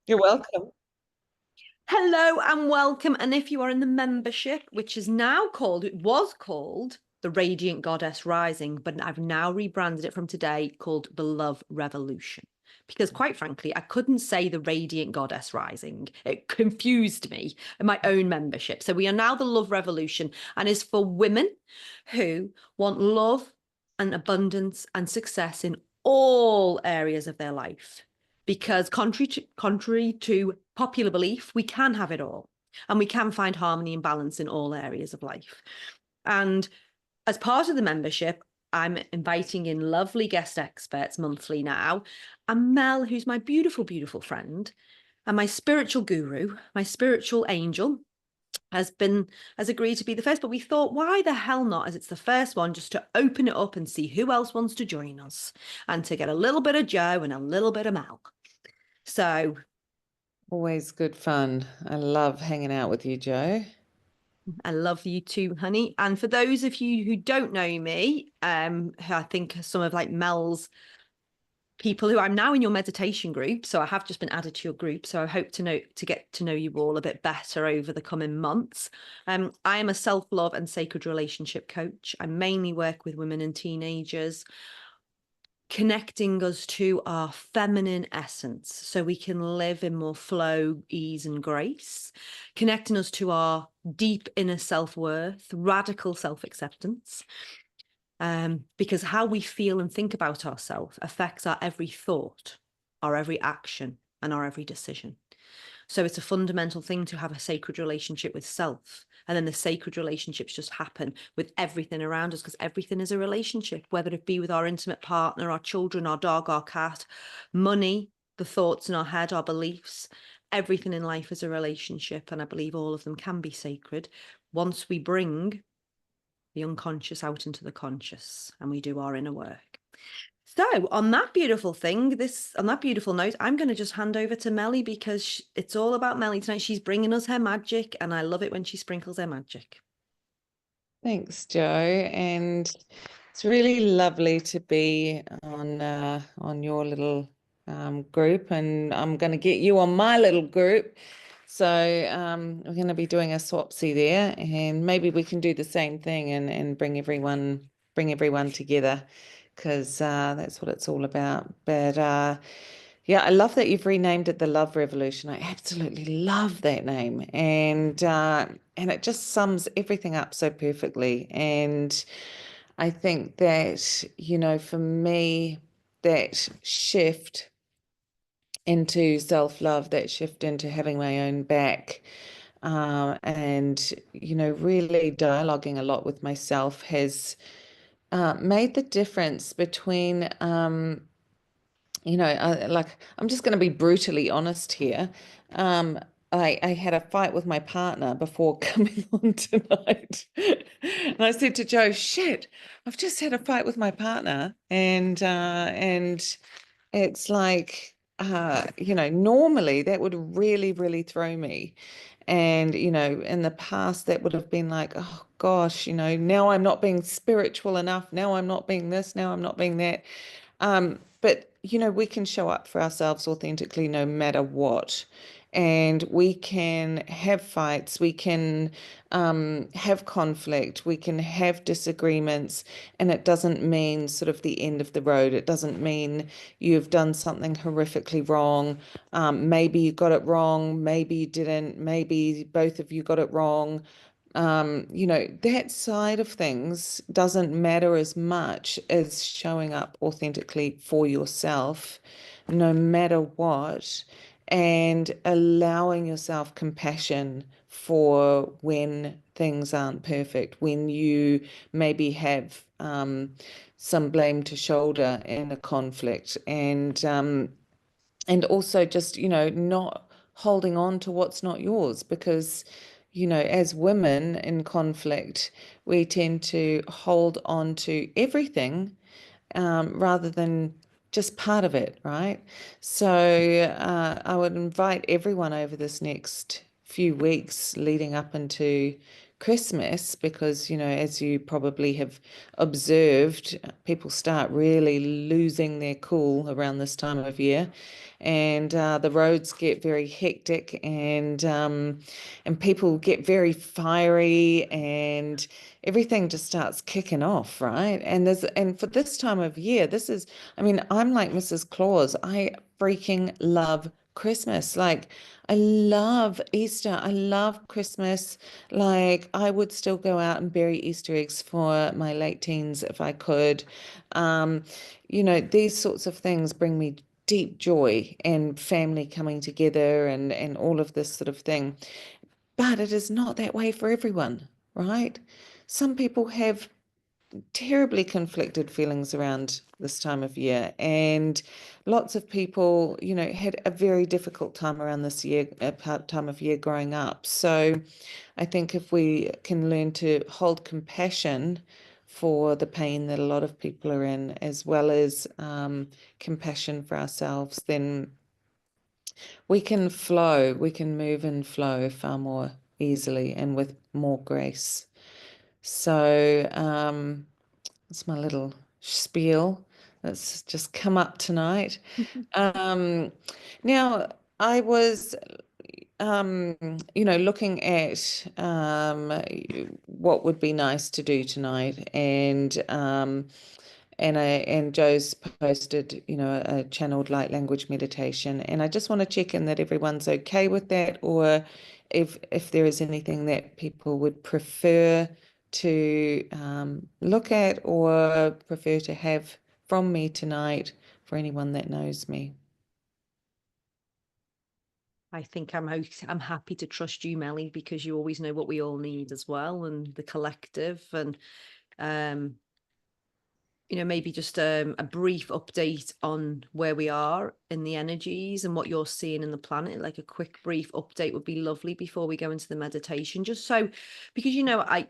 You're welcome. Hello and welcome. And if you are in the membership, which is now called, it was called the Radiant Goddess Rising, but I've now rebranded it from today called the Love Revolution. Because quite frankly, I couldn't say the Radiant Goddess Rising. It confused me in my own membership. So we are now the Love Revolution and is for women who want love and abundance and success in all areas of their life. Because contrary to popular belief, we can have it all and we can find harmony and balance in all areas of life. And as part of the membership, I'm inviting in lovely guest experts monthly now. And Mel, who's my beautiful, beautiful friend, and my spiritual guru, my spiritual angel, has agreed to be the first. But we thought, why the hell not, as it's the first one, just to open it up and see who else wants to join us and to get a little bit of Joe and a little bit of Mel. So Always good fun. I love hanging out with you, Joe. I love you too, honey. And for those of you who don't know me, who I think some of like Mel's people who I'm now in your meditation group. So I have just been added to your group. So I hope to get to know you all a bit better over the coming months. I am a self-love and sacred relationship coach. I mainly work with women and teenagers, connecting us to our feminine essence so we can live in more flow, ease, and grace, connecting us to our deep inner self-worth, radical self-acceptance. Because how we feel and think about ourselves affects our every thought, our every action, and our every decision. So it's a fundamental thing to have a sacred relationship with self. And then the sacred relationships just happen with everything around us because everything is a relationship, whether it be with our intimate partner, our children, our dog, our cat, money, the thoughts in our head, our beliefs. Everything in life is a relationship. And I believe all of them can be sacred once we bring the unconscious out into the conscious and we do our inner work. So, on that beautiful on that beautiful note, I'm going to just hand over to Melly because it's all about Melly tonight. She's bringing us her magic, and I love it when she sprinkles her magic. Thanks, Joe. And it's really lovely to be on your little group, and I'm going to get you on my little group. So we're going to be doing a swapsy there, and maybe we can do the same thing and bring everyone together because that's what it's all about. But yeah, I love that you've renamed it the Love Revolution. I absolutely love that name, and it just sums everything up so perfectly. And I think that, for me, that shift into self-love, that shift into having my own back, and really dialoguing a lot with myself has made the difference between like I'm just going to be brutally honest here. Um, I had a fight with my partner before coming on tonight. And I said to Joe, shit, I've just had a fight with my partner. And it's like, normally that would really, really throw me. And, in the past, that would have been like, oh gosh, now I'm not being spiritual enough. Now I'm not being this. Now I'm not being that. But we can show up for ourselves authentically no matter what. And we can have fights, we can have conflict, we can have disagreements, and it doesn't mean sort of the end of the road. It doesn't mean you've done something horrifically wrong. Maybe you got it wrong, maybe you didn't, maybe both of you got it wrong. That side of things doesn't matter as much as showing up authentically for yourself, no matter what, and allowing yourself compassion for when things aren't perfect, when you maybe have some blame to shoulder in a conflict, and also just, not holding on to what's not yours because, as women in conflict, we tend to hold on to everything rather than just part of it, right? So I would invite everyone over this next few weeks leading up into Christmas, because, as you probably have observed, people start really losing their cool around this time of year, and the roads get very hectic, and people get very fiery, and everything just starts kicking off, right? And for this time of year, I mean, I'm like Mrs. Claus. I freaking love Christmas. Like, I love Easter. I love Christmas. Like, I would still go out and bury Easter eggs for my late teens if I could. Um, these sorts of things bring me deep joy, and family coming together, and all of this sort of thing. But it is not that way for everyone, right? Some people have terribly conflicted feelings around this time of year, and lots of people, had a very difficult time around this year, time of year growing up. So I think if we can learn to hold compassion for the pain that a lot of people are in, as well as compassion for ourselves, then we can flow, we can move and flow far more easily and with more grace. So, it's my little spiel that's just come up tonight. Um, Now, I was, looking at what would be nice to do tonight, and Joe's posted, a channeled light language meditation, and I just want to check in that everyone's okay with that, or if there is anything that people would prefer to look at or prefer to have from me tonight, for anyone that knows me. I think I'm happy to trust you, Melly, because you always know what we all need as well, and the collective, and um, maybe just a brief update on where we are in the energies and what you're seeing in the planet. Like a quick brief update would be lovely before we go into the meditation. Just so, because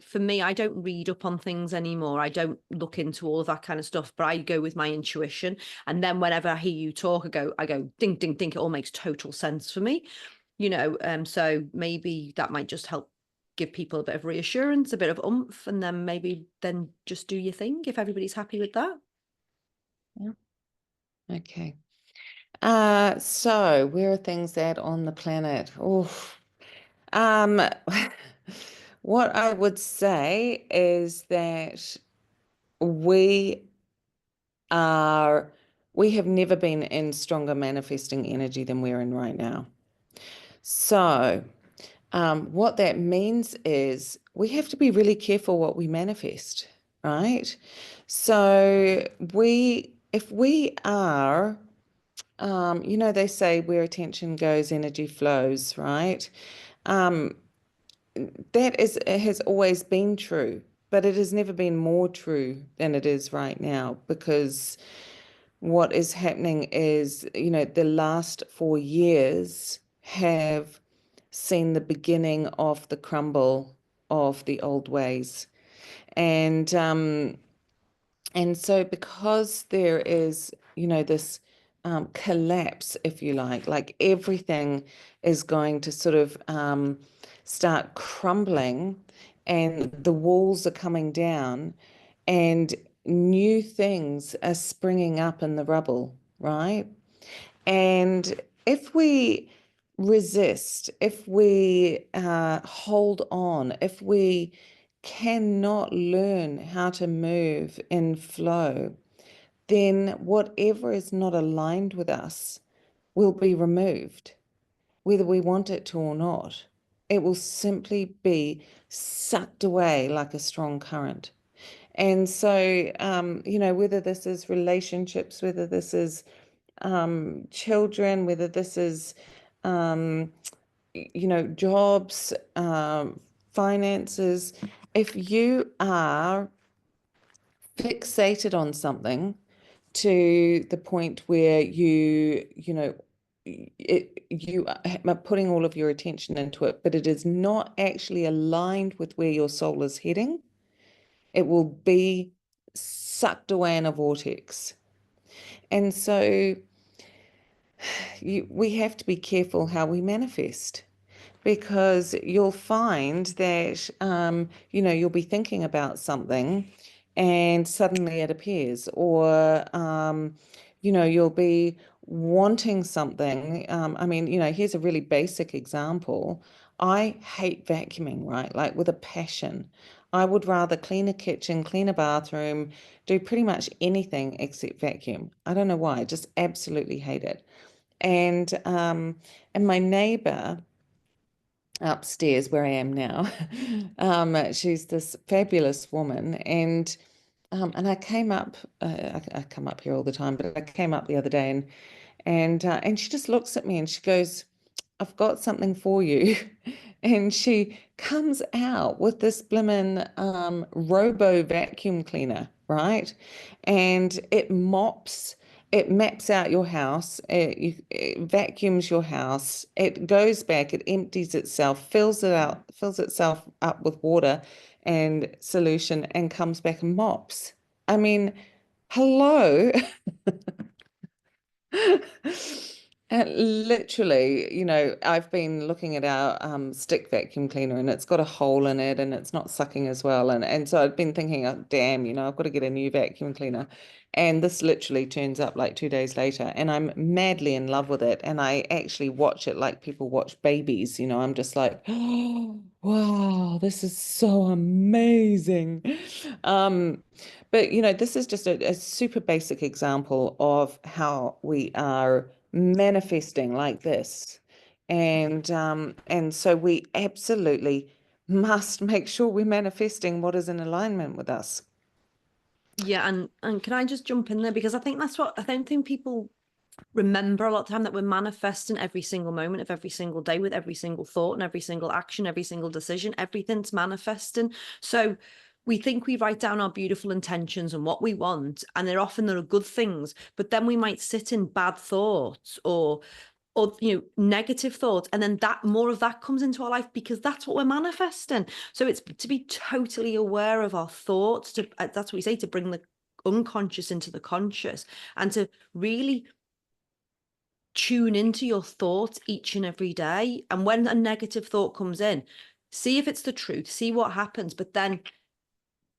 for me, I don't read up on things anymore. I don't look into all of that kind of stuff, but I go with my intuition. And then whenever I hear you talk, I go ding, ding, ding. It all makes total sense for me. So maybe that might just help give people a bit of reassurance, a bit of oomph, and then just do your thing if everybody's happy with that. Yeah. Okay. So where are things at on the planet? Oh, um, what I would say is that we are, we have never been in stronger manifesting energy than we're in right now. So, what that means is we have to be really careful what we manifest, right? So if we are, they say where attention goes, energy flows, right? Um, that has always been true, but it has never been more true than it is right now, because what is happening is, the last 4 years have seen the beginning of the crumble of the old ways. And so because there is, this collapse, if you like everything is going to sort of start crumbling, and the walls are coming down, and new things are springing up in the rubble, right? And if we resist, if we hold on, if we cannot learn how to move in flow, then whatever is not aligned with us will be removed, whether we want it to or not. It will simply be sucked away like a strong current. And so, whether this is relationships, whether this is children, whether this is, jobs, finances, if you are fixated on something to the point where you are putting all of your attention into it, but it is not actually aligned with where your soul is heading, it will be sucked away in a vortex. And so we have to be careful how we manifest. because you'll find that you'll be thinking about something and suddenly it appears, or you'll be wanting something. I mean, here's a really basic example. I hate vacuuming, right? Like with a passion. I would rather clean a kitchen, clean a bathroom, do pretty much anything except vacuum. I don't know why, I just absolutely hate it. And my neighbor upstairs where I am now, she's this fabulous woman, and I came up, I come up here all the time, but I came up the other day, and she just looks at me and she goes, "I've got something for you." And she comes out with this blimmin' robo vacuum cleaner, right? And it maps out your house, it vacuums your house, it goes back, it empties itself, fills itself up with water and solution, and comes back and mops. I mean, hello. And literally, I've been looking at our stick vacuum cleaner, and it's got a hole in it and it's not sucking as well. And so I've been thinking, oh, damn, I've got to get a new vacuum cleaner. And this literally turns up like 2 days later, and I'm madly in love with it. And I actually watch it like people watch babies. I'm just like, oh, wow, this is so amazing. Um, but this is just a super basic example of how we are manifesting like this. And so we absolutely must make sure we're manifesting what is in alignment with us. Yeah, and can I just jump in there, because I think that's what I don't think people remember a lot of time, that we're manifesting every single moment of every single day, with every single thought and every single action, every single decision, everything's manifesting. So we think we write down our beautiful intentions and what we want, and they're good things, but then we might sit in bad thoughts or negative thoughts, and then that more of that comes into our life, because that's what we're manifesting. So it's to be totally aware of our thoughts, to that's what we say, to bring the unconscious into the conscious, and to really tune into your thoughts each and every day. And when a negative thought comes in, see if it's the truth, see what happens, but then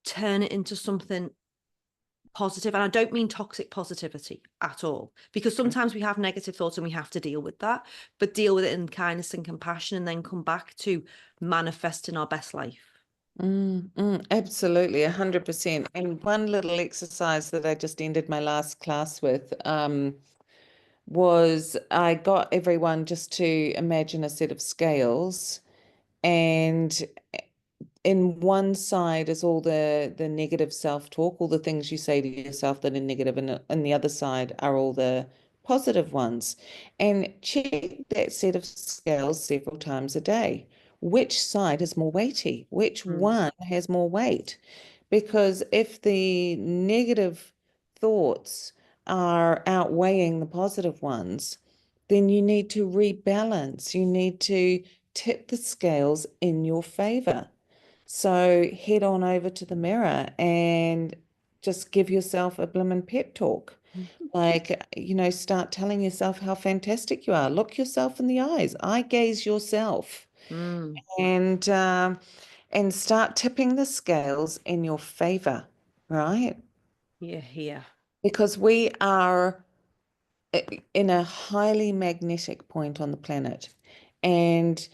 turn it into something positive. And I don't mean toxic positivity at all, because sometimes we have negative thoughts and we have to deal with that, but deal with it in kindness and compassion, and then come back to manifesting our best life. Absolutely, 100%. And one little exercise that I just ended my last class with was I got everyone just to imagine a set of scales, and in one side is all the negative self-talk, all the things you say to yourself that are negative, and the other side are all the positive ones. And check that set of scales several times a day. Which side is more weighty? Which one has more weight? Because if the negative thoughts are outweighing the positive ones, then you need to rebalance. You need to tip the scales in your favor. So head on over to the mirror and just give yourself a blimmin' pep talk. Like, start telling yourself how fantastic you are. Look yourself in the eyes, eye gaze yourself, Mm. and um, and start tipping the scales in your favor, right? Yeah. Because we are in a highly magnetic point on the planet, and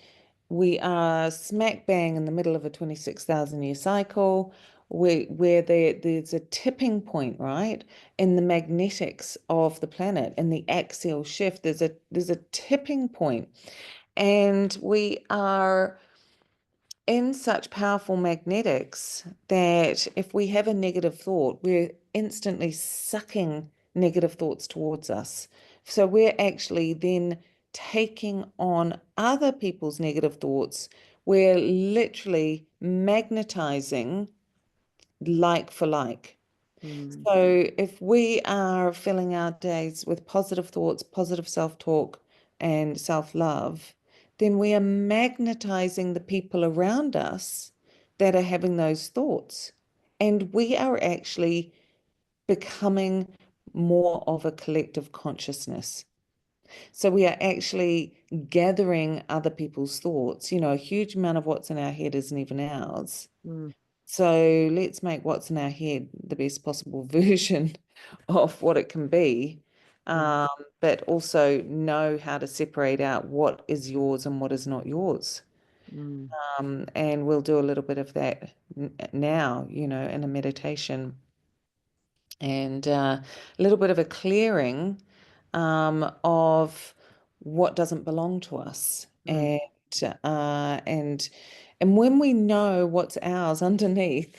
we are smack bang in the middle of a 26,000 year cycle where there's a tipping point, right, in the magnetics of the planet, in the axial shift. There's a tipping point, and we are in such powerful magnetics that if we have a negative thought, we're instantly sucking negative thoughts towards us. So we're actually then taking on other people's negative thoughts. We're literally magnetizing like for like. Mm. So if we are filling our days with positive thoughts, positive self-talk, and self-love, then we are magnetizing the people around us that are having those thoughts. And we are actually becoming more of a collective consciousness. So we are actually gathering other people's thoughts. A huge amount of what's in our head isn't even ours. Mm, So let's make what's in our head the best possible version of what it can be, mm, um, but also know how to separate out what is yours and what is not yours. mm, And we'll do a little bit of that now, in a meditation and a little bit of a clearing of what doesn't belong to us. mm, And and when we know what's ours underneath,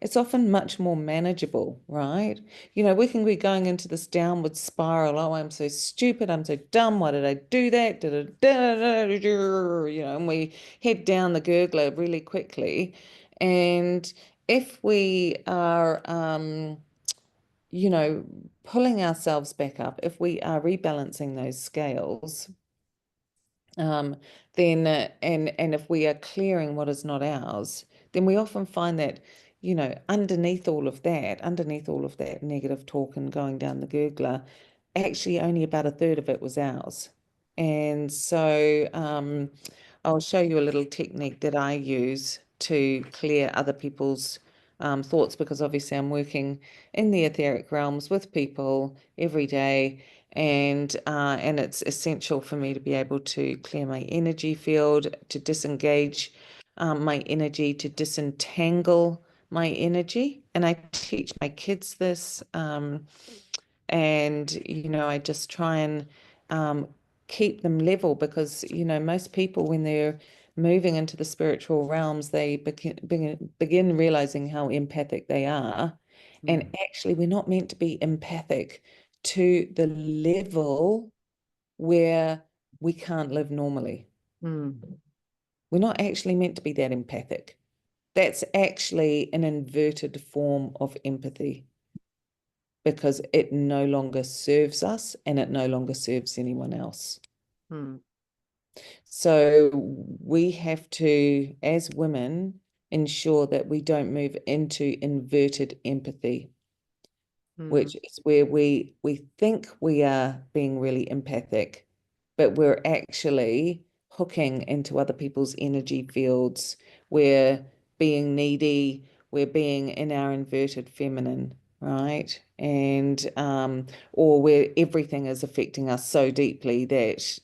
it's often much more manageable, right? We can be going into this downward spiral. Oh, I'm so stupid. I'm so dumb. Why did I do that? And we head down the gurgler really quickly. And if we are you know, pulling ourselves back up, if we are rebalancing those scales, um, then and if we are clearing what is not ours, then we often find that, underneath all of that negative talk and going down the gurgler, actually only about a third of it was ours. And so I'll show you a little technique that I use to clear other people's thoughts, because obviously I'm working in the etheric realms with people every day, and it's essential for me to be able to clear my energy field, to disengage my energy, to disentangle my energy. And I teach my kids this, and I just try and um, keep them level, because most people, when they're moving into the spiritual realms, they begin realizing how empathic they are. mm, And actually, we're not meant to be empathic to the level where we can't live normally. mm, We're not actually meant to be that empathic. That's actually an inverted form of empathy, because it no longer serves us and it no longer serves anyone else. mm, So we have to, as women, ensure that we don't move into inverted empathy, mm, which is where we think we are being really empathic, but we're actually hooking into other people's energy fields. We're being needy. We're being in our inverted feminine, right? And or where everything is affecting us so deeply that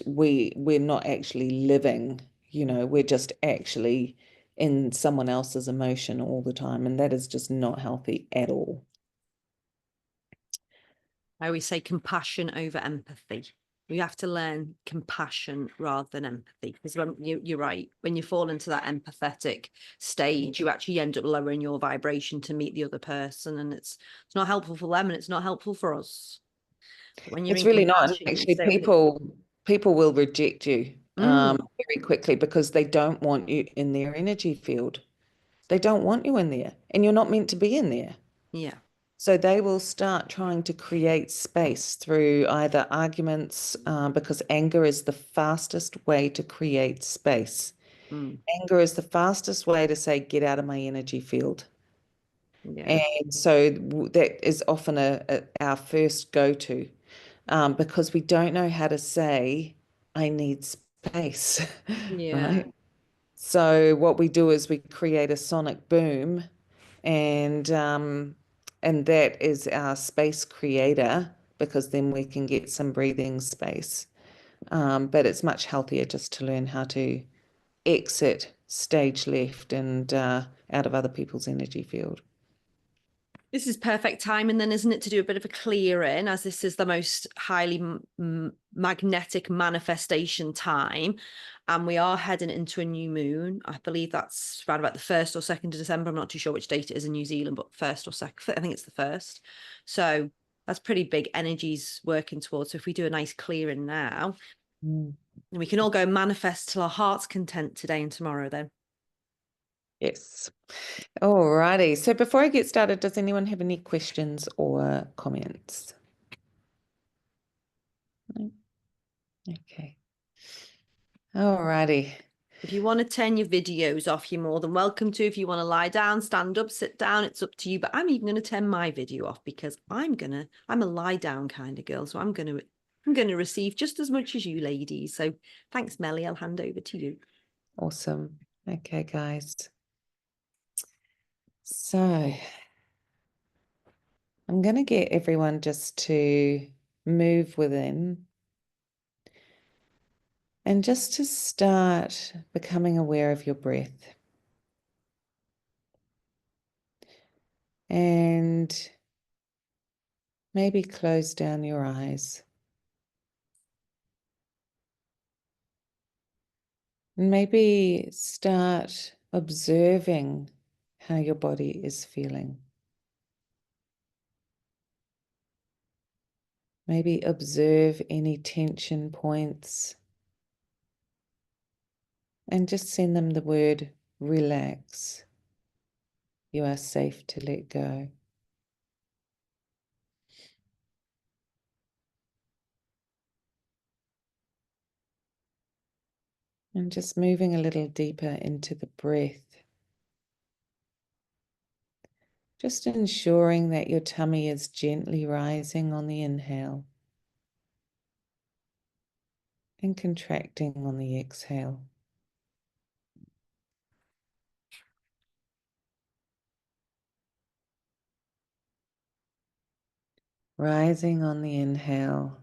we're not actually living. We're just actually in someone else's emotion all the time, and that is just not healthy at all. I always say compassion over empathy. We have to learn compassion rather than empathy, because when you're right, when you fall into that empathetic stage, you actually end up lowering your vibration to meet the other person, and it's not helpful for them, and it's not helpful for us. But when you're It's in really not. And compassion, you can actually, stay with it. people will reject you Mm, very quickly, because they don't want you in their energy field. They don't want you in there, and you're not meant to be in there. yeah. So they will start trying to create space through either arguments, because anger is the fastest way to create space. Mm, Anger is the fastest way to say, get out of my energy field. yeah. And so that is often our first go-to, because we don't know how to say, I need space, Yeah. right? So what we do is we create a sonic boom, and that is our space creator, because then we can get some breathing space. But it's much healthier just to learn how to exit stage left and out of other people's energy field. This is perfect timing then, isn't it, to do a bit of a clearing, as this is the most highly magnetic manifestation time. And we are heading into a new moon. I believe that's around about the 1st or 2nd of December. I'm not too sure which date it is in New Zealand, but 1st or 2nd, I think it's the 1st. So that's pretty big energies working towards. So if we do a nice clearing now, Mm. and we can all go manifest till our heart's content today and tomorrow then. Yes. All righty. So before I get started, does anyone have any questions or comments? No? Okay. All righty. If you want to turn your videos off, you're more than welcome to. If you want to lie down, stand up, sit down, it's up to you. But I'm even going to turn my video off because I'm a lie down kind of girl. So I'm gonna receive just as much as you ladies. So thanks, Melly. I'll hand over to you. Awesome. Okay, guys. So I'm going to get everyone just to move within and just to start becoming aware of your breath. And maybe close down your eyes. And maybe start observing how your body is feeling. Maybe observe any tension points and just send them the word relax. You are safe to let go. And just moving a little deeper into the breath. Just ensuring that your tummy is gently rising on the inhale and contracting on the exhale. Rising on the inhale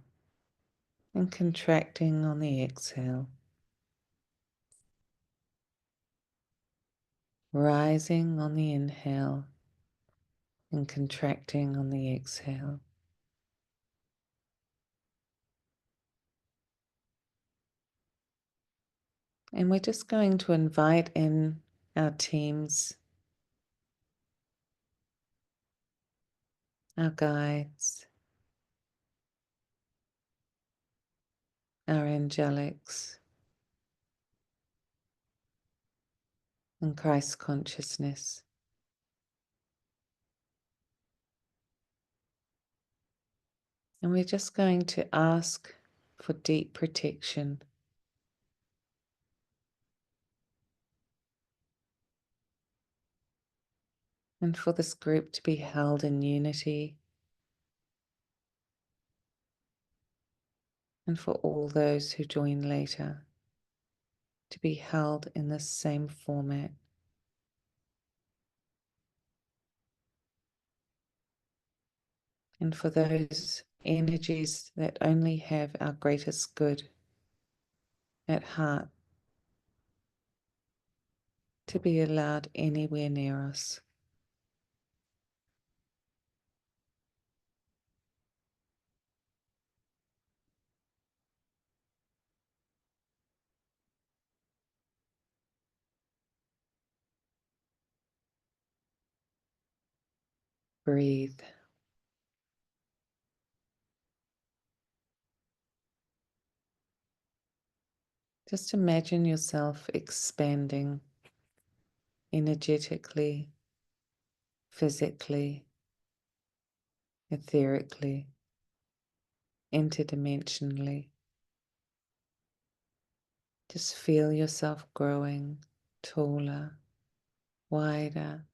and contracting on the exhale. Rising on the inhale and contracting on the exhale. And we're just going to invite in our teams, our guides, our angelics, and Christ consciousness. And we're just going to ask for deep protection. And for this group to be held in unity. And for all those who join later to be held in the same format. And for those energies that only have our greatest good at heart to be allowed anywhere near us. Breathe. Just imagine yourself expanding energetically, physically, etherically, interdimensionally. Just feel yourself growing taller, wider.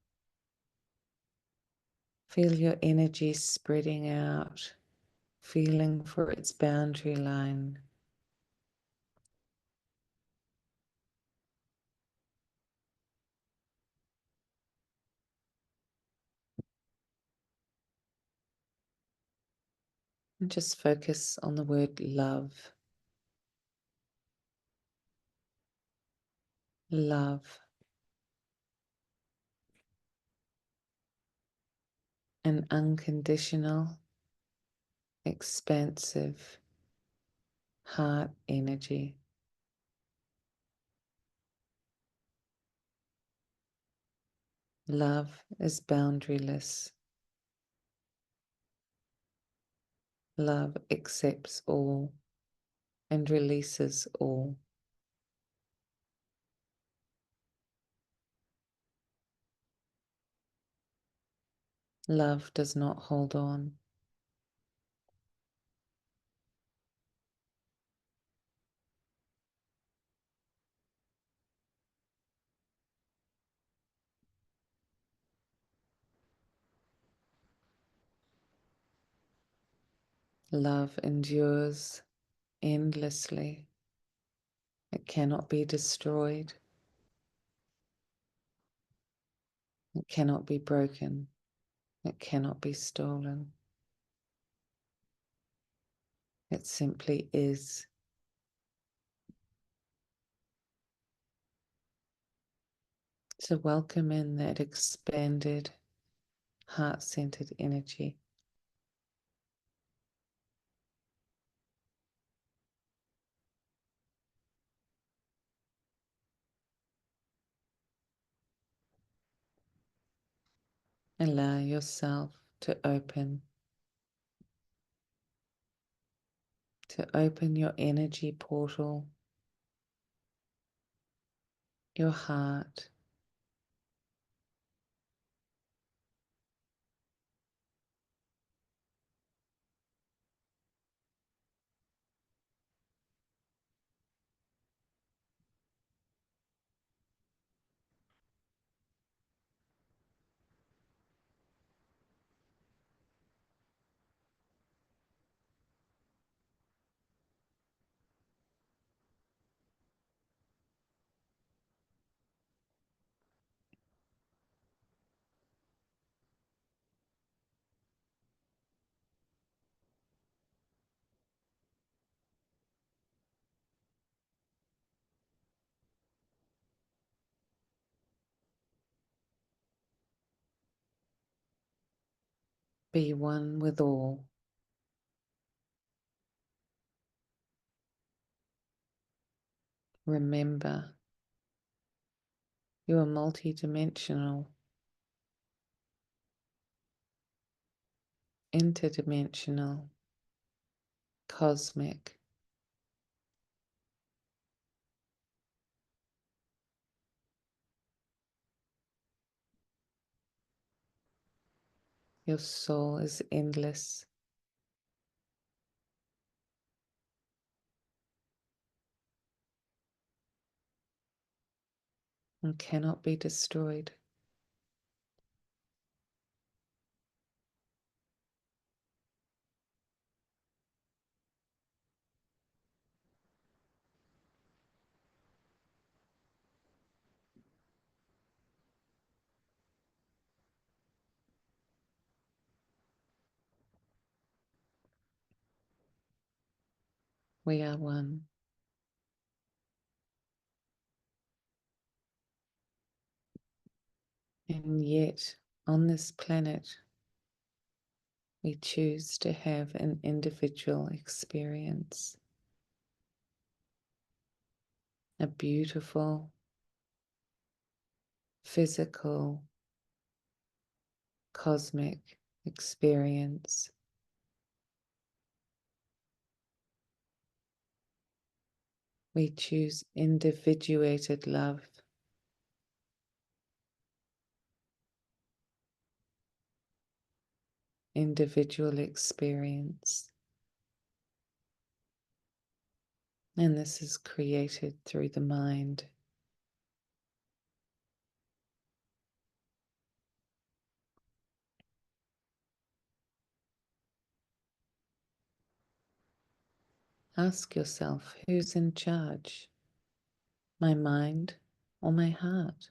Feel your energy spreading out, feeling for its boundary line. And just focus on the word love. Love. An unconditional, expansive heart energy. Love is boundaryless. Love accepts all and releases all. Love does not hold on. Love endures endlessly. It cannot be destroyed. It cannot be broken. It cannot be stolen. It simply is. So welcome in that expanded, heart-centered energy. Allow yourself to open your energy portal, your heart, be one with all. Remember, you are multidimensional, interdimensional, cosmic. Your soul is endless. And cannot be destroyed. We are one. And yet, on this planet, we choose to have an individual experience, a beautiful, physical, cosmic experience. We choose individuated love. Individual experience. And this is created through the mind. Ask yourself, who's in charge? My mind or my heart?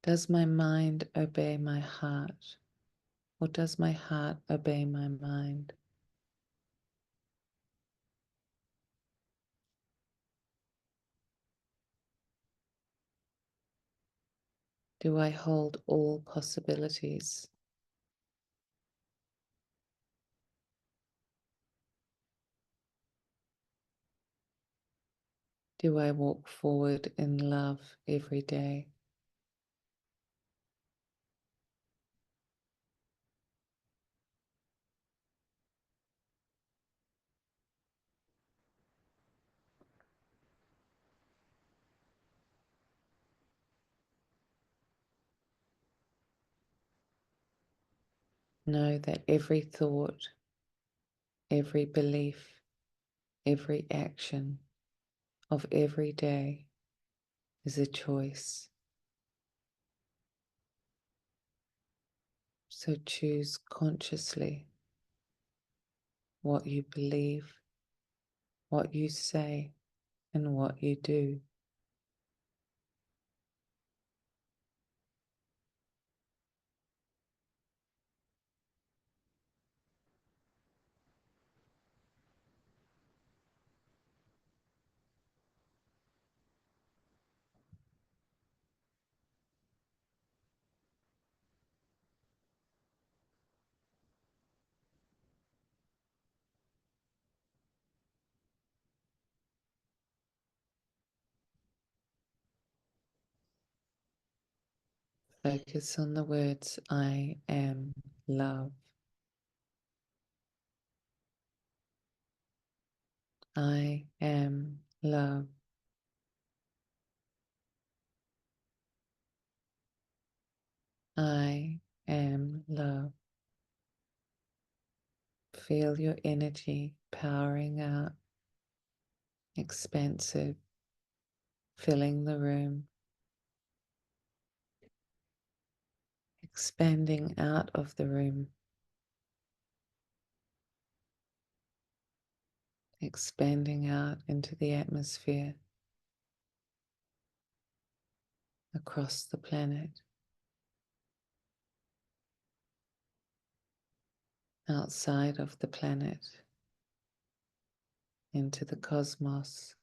Does my mind obey my heart, or does my heart obey my mind? Do I hold all possibilities? Do I walk forward in love every day? Know that every thought, every belief, every action of every day is a choice. So choose consciously what you believe, what you say, and what you do. Focus on the words, I am love. I am love. I am love. Feel your energy powering out, expansive, filling the room, expanding out of the room, expanding out into the atmosphere, across the planet, outside of the planet, into the cosmos.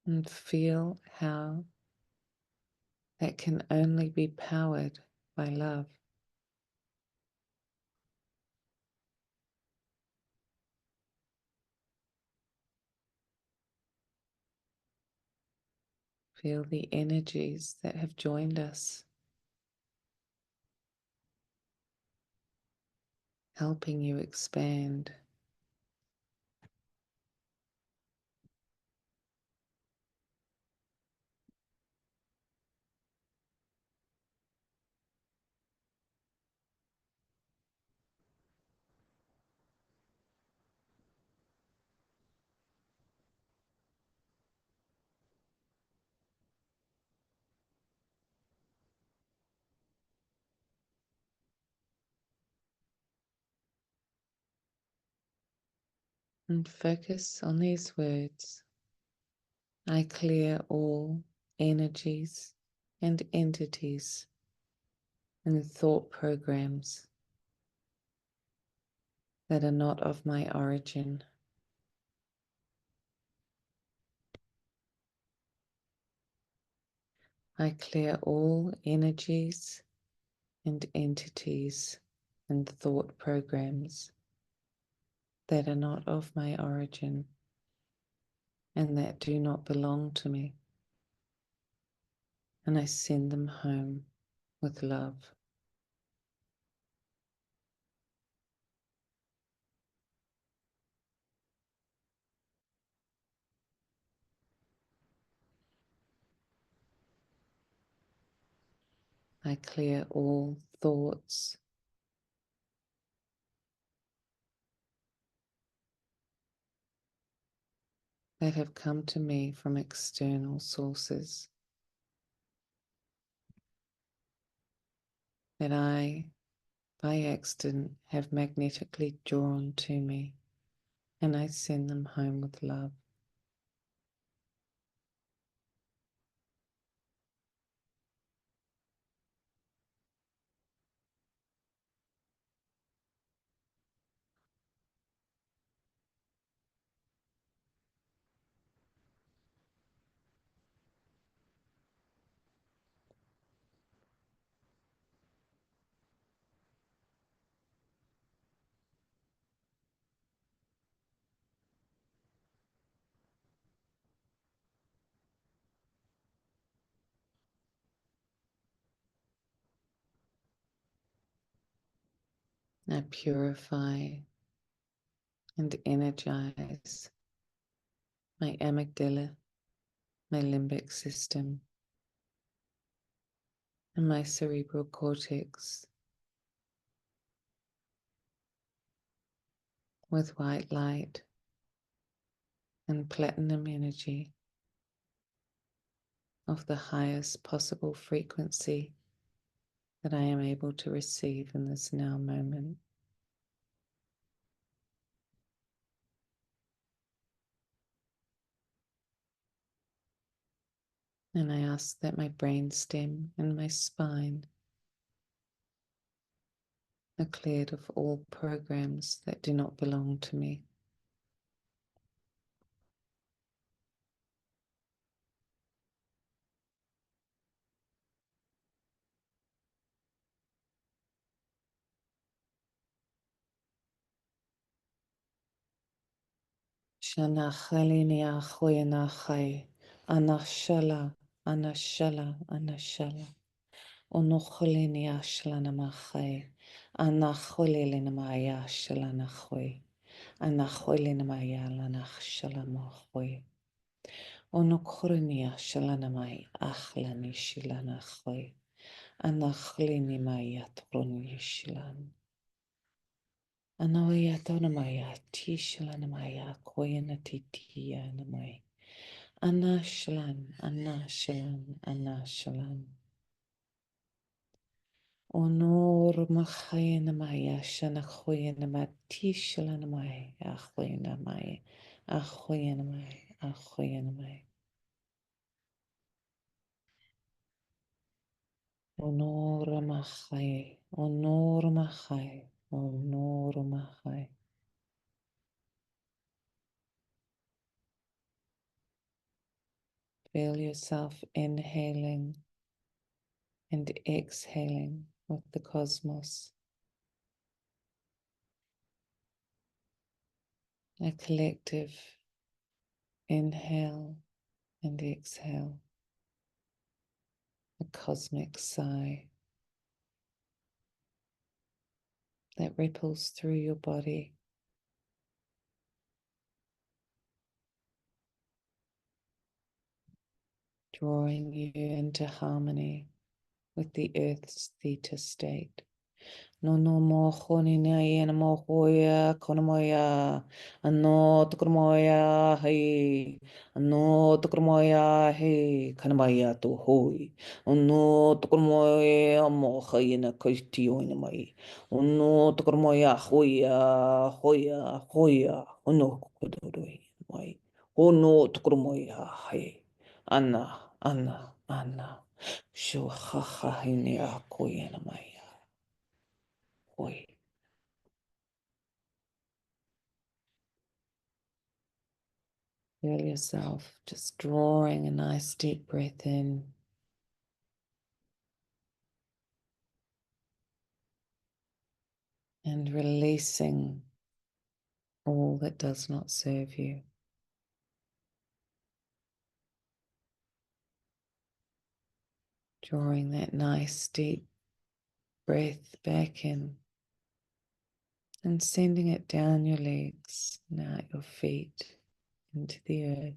And feel how that can only be powered by love. Feel the energies that have joined us, helping you expand. And focus on these words. I clear all energies and entities and thought programs that are not of my origin. I clear all energies and entities and thought programs that are not of my origin and that do not belong to me. And I send them home with love. I clear all thoughts that have come to me from external sources that I, by accident, have magnetically drawn to me, and I send them home with love. I purify and energize my amygdala, my limbic system, and my cerebral cortex with white light and platinum energy of the highest possible frequency that I am able to receive in this now moment. And I ask that my brainstem and my spine are cleared of all programs that do not belong to me. Shana chalini achoyana chai, anashala, anashala, anashala. Onocholini ashlana machai, anacholilina maya shalana choi, anacholina maya lanach shalama choi. Onochorini ashlana mai achlani shilana choi, anacholini maya troni shilan. Anoya tonamaya tishalanamaya koyana titia namai. Anashalan, anashalan, anashalan. Onor machayanamaya shanakoyanama tishalanamai. Ahoyanamai, ahoyanamai, ahoyanamai. Onor machai, onor machai, onor machai. Feel yourself inhaling and exhaling with the cosmos. A collective inhale and exhale, a cosmic sigh that ripples through your body, drawing you into harmony with the earth's theta state. No no mo honi na yena mo hoya konomoya ano tukromoya hey ano tukromoya hey kanamaya to hoy ano tukromoya mo hayena koistio ina mai ano tukromoya hoya hoya hoya ono kodoroi mai ono tukromoya hey ana ana ana sho ha ha hine akoyena mai. Oi. Feel yourself just drawing a nice deep breath in and releasing all that does not serve you. Drawing that nice deep breath back in and sending it down your legs, now at your feet, into the earth.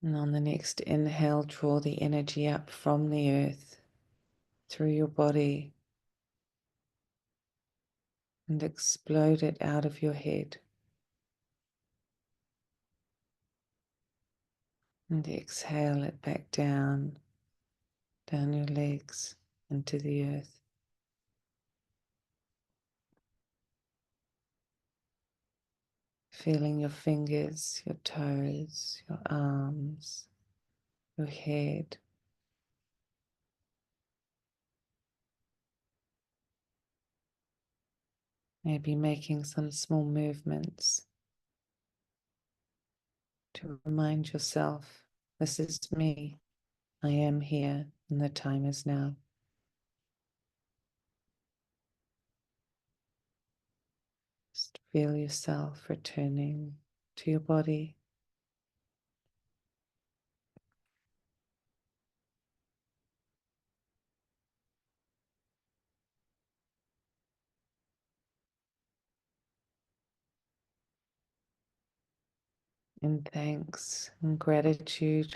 And on the next inhale, draw the energy up from the earth through your body and explode it out of your head. And exhale it back down your legs into the earth. Feeling your fingers, your toes, your arms, your head. Maybe making some small movements to remind yourself, this is me. I am here and the time is now. Just feel yourself returning to your body. In thanks and gratitude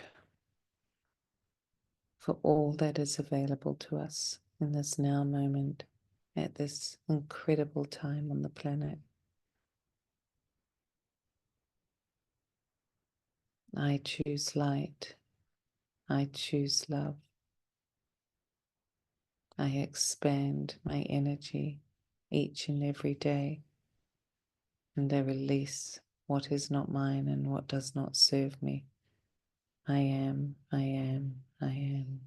for all that is available to us in this now moment at this incredible time on the planet. I choose light. I choose love. I expand my energy each and every day, and I release what is not mine and what does not serve me. I am, I am, I am,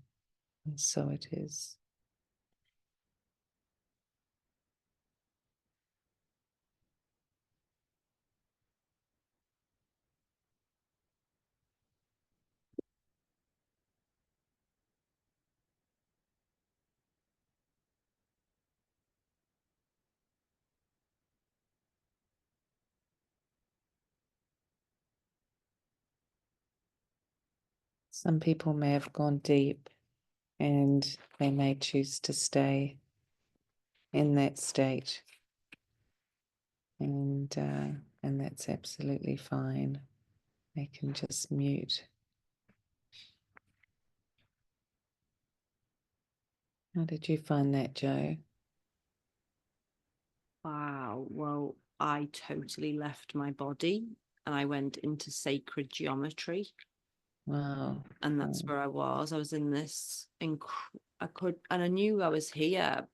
and so it is. Some people may have gone deep and they may choose to stay in that state, and that's absolutely fine. They can just mute. How did you find that, Joe? Wow. Well, I totally left my body and I went into sacred geometry. Wow. And that's where I was. I was in this, I knew I was here,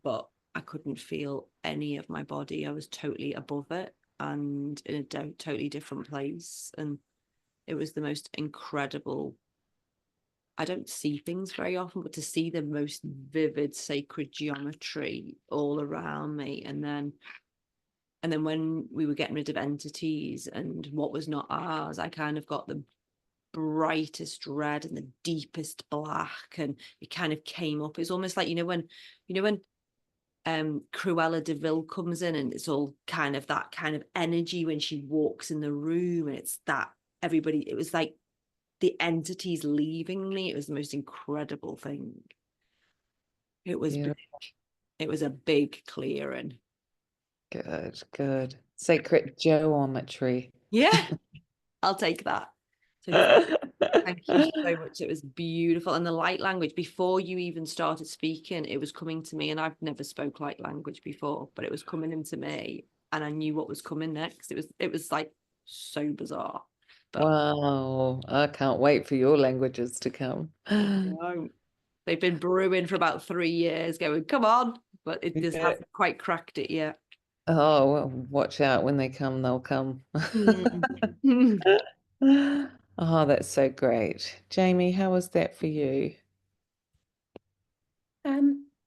but I couldn't feel any of my body. I was totally above it and in a totally different place. And it was the most incredible. I don't see things very often, but to see the most vivid sacred geometry all around me, and then when we were getting rid of entities and what was not ours, I kind of got the brightest red and the deepest black, and it kind of came up. It's almost like when Cruella de Vil comes in, and it's all kind of that kind of energy when she walks in the room, and it's that everybody, it was like the entities leaving me. It was the most incredible thing. It was big. It was a big clearing. Good, good. Sacred geometry. Yeah, I'll take that. So thank you so much. It was beautiful. And the light language, before you even started speaking, it was coming to me. And I've never spoke light language before, but it was coming into me and I knew what was coming next. It was like so bizarre. But Wow. I can't wait for your languages to come. they've been brewing for about 3 years, going, come on. But it just Yeah. hasn't quite cracked it yet. Oh, well, watch out. When they come, they'll come. Oh, that's so great. Jamie, how was that for you?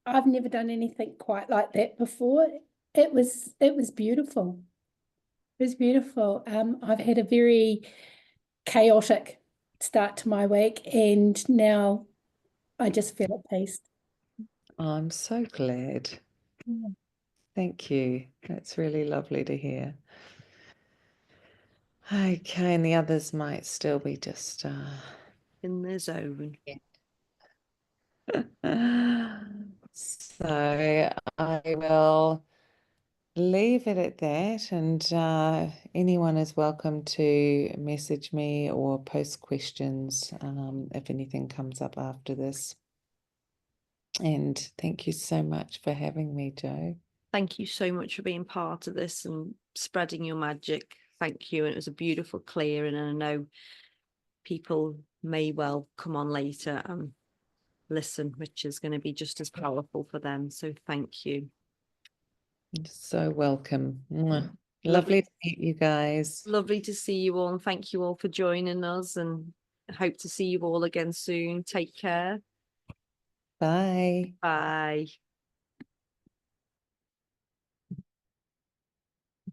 I've never done anything quite like that before. It was beautiful. It was beautiful. I've had a very chaotic start to my week, and now I just feel at peace. Oh, I'm so glad. Yeah. Thank you. That's really lovely to hear. Okay, and the others might still be just In the zone. So I will leave it at that, and anyone is welcome to message me or post questions if anything comes up after this. And thank you so much for having me, Joe. Thank you so much for being part of this and spreading your magic. Thank you. And it was a beautiful clearing. And I know people may well come on later and listen, which is going to be just as powerful for them. So thank you. You're so welcome. Lovely to meet you guys. Lovely to see you all. And thank you all for joining us, and hope to see you all again soon. Take care. Bye. Bye.